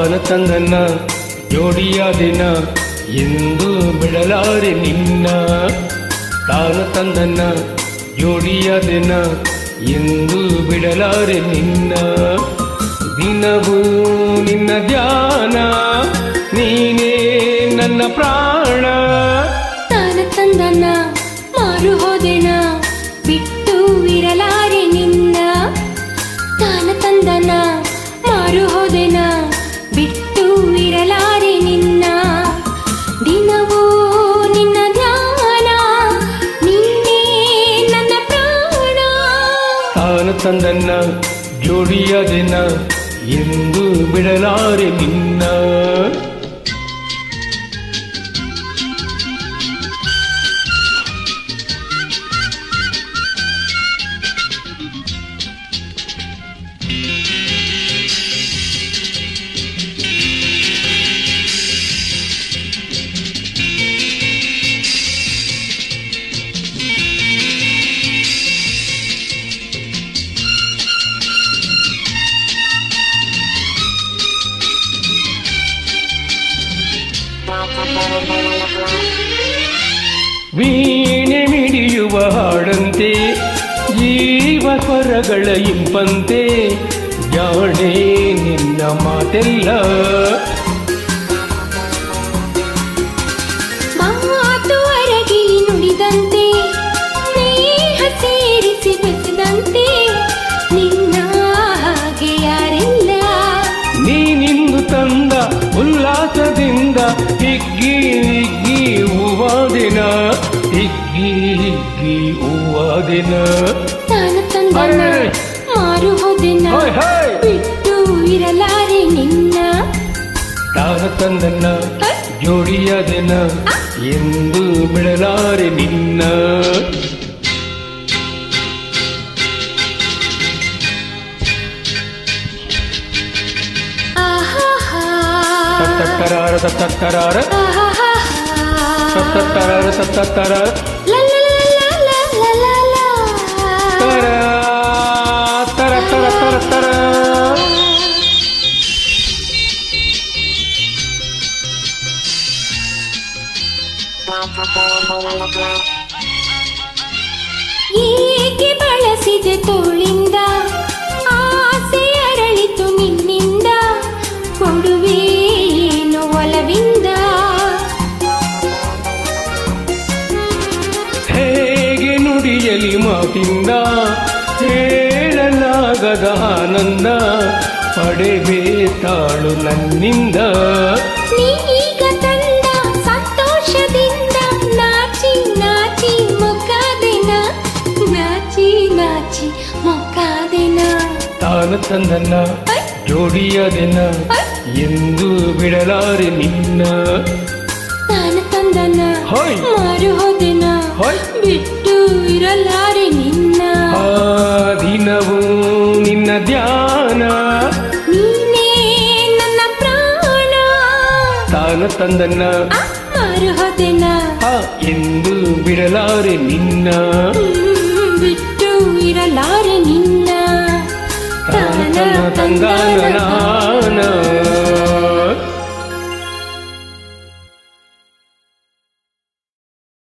ತಾನ ತಂದನ್ನ ಜೋಡಿಯಾದೆನ ಎಂದು ಬಿಡಲಾರೆ ನಿನ್ನ. ತಾನ ತಂದನ್ನ ಜೋಡಿಯಾದೆನ ಎಂದು ಬಿಡಲಾರೆ ನಿನ್ನ. ದಿನವೂ ನಿನ್ನ ಧ್ಯಾನ, ನೀನೇ ನನ್ನ ಪ್ರಾಣ. ತಾನ ತಂದನ್ನ ಮಾರು ಹೋದೆನ ಬಿಟ್ಟು ಇರಲಾರೆ ನಿನ್ನ. ತಾನ ತಂದನ ಮಾರು ಹೋದೆನ ಬಿಟ್ಟು ಇರಲಾರೆ ನಿನ್ನ. ದಿನವೂ ನಿನ್ನ ಧ್ಯಾನ, ನೀನೇ ನನ್ನ ಪ್ರಾಣ. ತಾನ ತಂದನ್ನ ಜೋಡಿಯಾದೆನ ಎಂದು ಬಿಡಲಾರೆ ನಿನ್ನ. ವೀಣೆ ಮಿಡಿಯುವ ಹಾಡಂತೆ, ಜೀವ ಸ್ವರಗಳ ಇಂಪಂತೆ, ಜಾಣೆ ನಿನ್ನ ಮಾತೆಲ್ಲ. ಮಾತು ಅರಗಿ ನುಡಿದಂತೆ, ಸ್ನೇಹ ಸೇರಿಸಿ ಬೆಸೆದಂತೆ, ನಿನ್ನ ಹಾಗೆ ಯಾರಿಲ್ಲ. ನೀನಿಂದು ತಂದ ಉಲ್ಲಾಸದಿಂದ ಹಿಗ್ಗಿ ಹಿಗ್ಗಿ ಹೂವಾದೆನ, ಹಿಗ್ಗಿ ಹಿಗ್ಗಿ ಹೂವಾದೆನ. ತಾನ ತಂದನ ಮಾರು ಹೋದೆನ ಬಿಟ್ಟು ಇರಲಾರೆ ನಿನ್ನ. ತಾನ ತಂದನ್ನ ಜೋಡಿಯಾದೆನ ಎಂದು ಬಿಡಲಾರೆ ನಿನ್ನ. ತತ್ತರಾರ ತತ್ತರಾರ ತತ್ತರಾರ ತತ್ತರಾರ ತರ ತರ ತರ ತರ ತರ. ಏಕೆ ಬಳಸಿದೆ ತೋಳಿಂದ, ಆಸೆ ಅರಳಿತು ನಿನ್ನಿಂದ, ಕೊಡುವೆ ಏನು ಒಲವಿಂದ. ಹೇಗೆ ನುಡಿಯಲಿ ಮಾತಿಂದ, ಹೇಳಲಾಗದ ಆನಂದ, ಪಡೆಬೇ ತಾಳು ನನ್ನಿಂದ. ನೀಗ ತಂದ ಸಂತೋಷದಿಂದ ನಾಚಿ ನಾಚಿ ಮೊಕ್ಕಾದೆನ, ನಾಚಿ ನಾಚಿ ಮೊಕ್ಕಾದೆನ. ತಾನ ತಂದನ್ನ ಜೋಡಿಯಾದೆನ ಎಂದು ಬಿಡಲಾರೆ ನಿನ್ನ. ತಾನ ತಂದನ ಮಾರು ಹೋದೆನ ಬಿಟ್ಟು ಇರಲಾರೆ ನಿನ್ನ. ಆ ದಿನವೂ ನಿನ್ನ ಧ್ಯಾನ, ನೀನೇ ನನ್ನ ಪ್ರಾಣ. ತಾನ ತಂದನ್ನ ಮಾರು ಹೋದೆನ ಎಂದು ಬಿಡಲಾರೆ ನಿನ್ನ. ಬಿಟ್ಟು ಇರಲಾರೆ ನಿನ್ನ. ತಾನ ತಂದನ